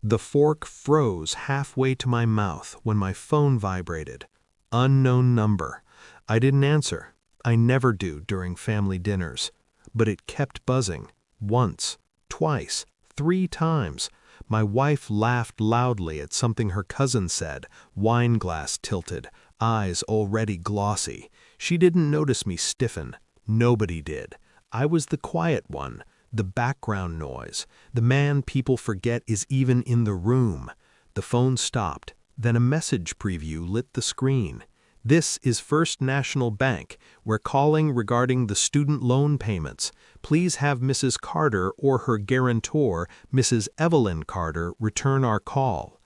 The fork froze halfway to my mouth when my phone vibrated. Unknown number. I didn't answer. I never do during family dinners. But it kept buzzing. Once, twice, 3 times. My wife laughed loudly at something her cousin said, wine glass tilted, eyes already glossy. She didn't notice me stiffen. Nobody did. I was the quiet one, the background noise, the man people forget is even in the room. The phone stopped. Then a message preview lit the screen. This is First National Bank. We're calling regarding the student loan payments. Please have Mrs. Carter or her guarantor, Mrs. Evelyn Carter, return our call.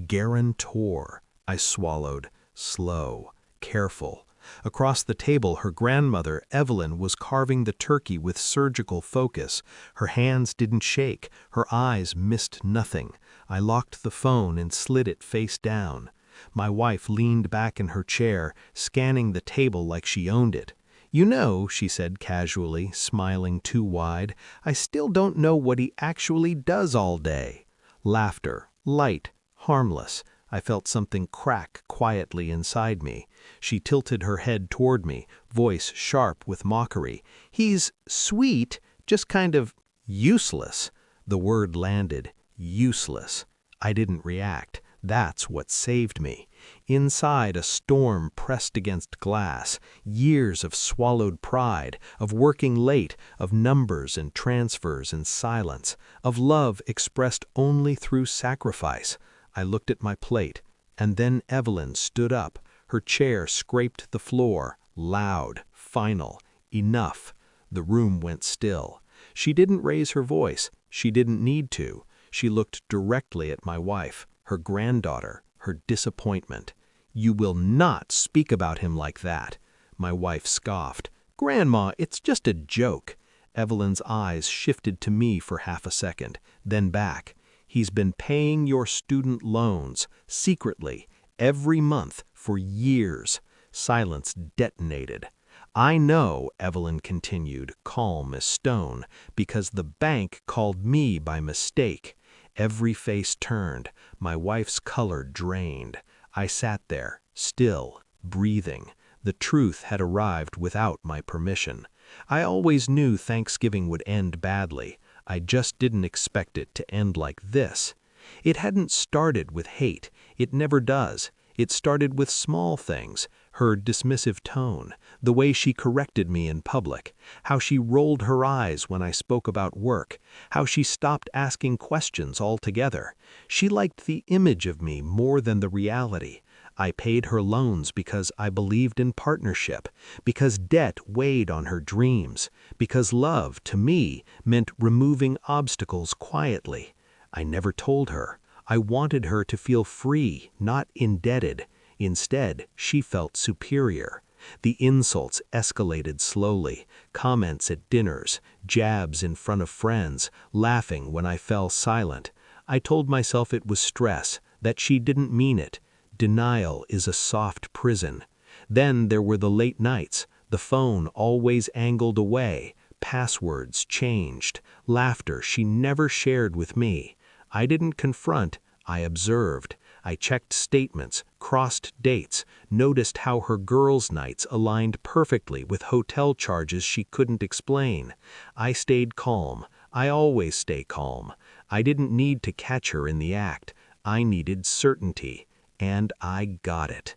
Guarantor. I swallowed. Slow. Careful. Across the table, her grandmother, Evelyn, was carving the turkey with surgical focus. Her hands didn't shake. Her eyes missed nothing. I locked the phone and slid it face down. My wife leaned back in her chair, scanning the table like she owned it. "You know," she said casually, smiling too wide, "I still don't know what he actually does all day." Laughter, light, harmless. I felt something crack quietly inside me. She tilted her head toward me, voice sharp with mockery. "He's sweet, just kind of useless." The word landed. Useless. I didn't react. That's what saved me. Inside, a storm pressed against glass, years of swallowed pride, of working late, of numbers and transfers and silence, of love expressed only through sacrifice. I looked at my plate, and then Evelyn stood up. Her chair scraped the floor, loud, final, enough. The room went still. She didn't raise her voice. She didn't need to. She looked directly at my wife, her granddaughter, her disappointment. "You will not speak about him like that." My wife scoffed. "Grandma, it's just a joke." Evelyn's eyes shifted to me for half a second, then back. "He's been paying your student loans, secretly, every month, for years." Silence detonated. "I know," Evelyn continued, calm as stone, "because the bank called me by mistake." Every face turned. My wife's color drained. I sat there, still, breathing. The truth had arrived without my permission. I always knew Thanksgiving would end badly. I just didn't expect it to end like this. It hadn't started with hate. It never does. It started with small things, her dismissive tone, the way she corrected me in public, how she rolled her eyes when I spoke about work, how she stopped asking questions altogether. She liked the image of me more than the reality. I paid her loans because I believed in partnership, because debt weighed on her dreams, because love, to me, meant removing obstacles quietly. I never told her. I wanted her to feel free, not indebted. Instead, she felt superior. The insults escalated slowly, comments at dinners, jabs in front of friends, laughing when I fell silent. I told myself it was stress, that she didn't mean it. Denial is a soft prison. Then there were the late nights, the phone always angled away, passwords changed, laughter she never shared with me. I didn't confront, I observed. I checked statements, crossed dates, noticed how her girls' nights aligned perfectly with hotel charges she couldn't explain. I stayed calm. I always stay calm. I didn't need to catch her in the act. I needed certainty. And I got it.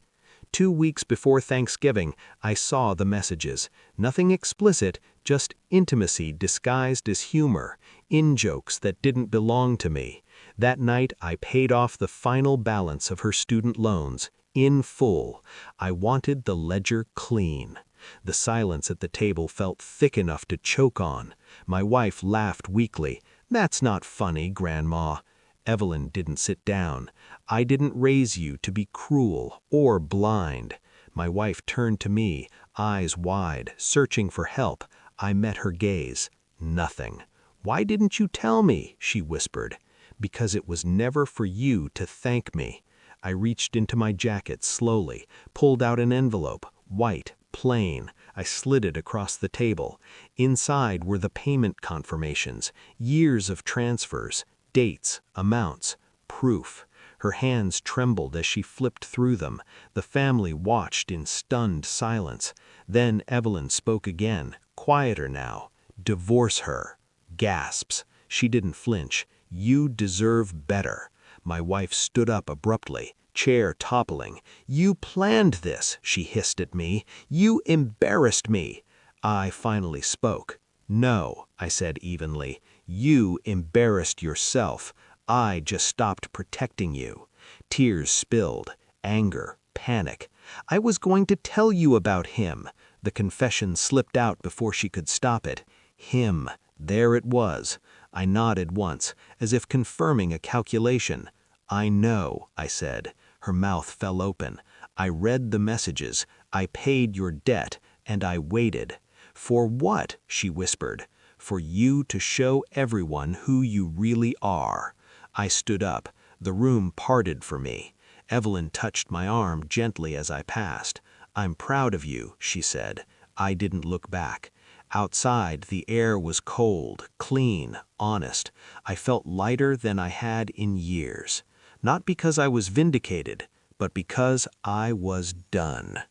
2 weeks before Thanksgiving, I saw the messages. Nothing explicit, just intimacy disguised as humor, in-jokes that didn't belong to me. That night, I paid off the final balance of her student loans, in full. I wanted the ledger clean. The silence at the table felt thick enough to choke on. My wife laughed weakly. "That's not funny, Grandma." Evelyn didn't sit down. "I didn't raise you to be cruel or blind." My wife turned to me, eyes wide, searching for help. I met her gaze. Nothing. "Why didn't you tell me?" she whispered. "Because it was never for you to thank me." I reached into my jacket slowly, pulled out an envelope, white, plain. I slid it across the table. Inside were the payment confirmations, years of transfers, dates, amounts, proof. Her hands trembled as she flipped through them. The family watched in stunned silence. Then Evelyn spoke again, quieter now. "Divorce her." Gasps. She didn't flinch. "You deserve better." My wife stood up abruptly, chair toppling. "You planned this," she hissed at me. "You embarrassed me." I finally spoke. "No," I said evenly. "You embarrassed yourself. I just stopped protecting you." Tears spilled. Anger. Panic. "I was going to tell you about him." The confession slipped out before she could stop it. Him. There it was. I nodded once, as if confirming a calculation. "I know," I said. Her mouth fell open. "I read the messages. I paid your debt, and I waited." "For what?" she whispered. "For you to show everyone who you really are." I stood up. The room parted for me. Evelyn touched my arm gently as I passed. "I'm proud of you," she said. I didn't look back. Outside, the air was cold, clean, honest. I felt lighter than I had in years. Not because I was vindicated, but because I was done.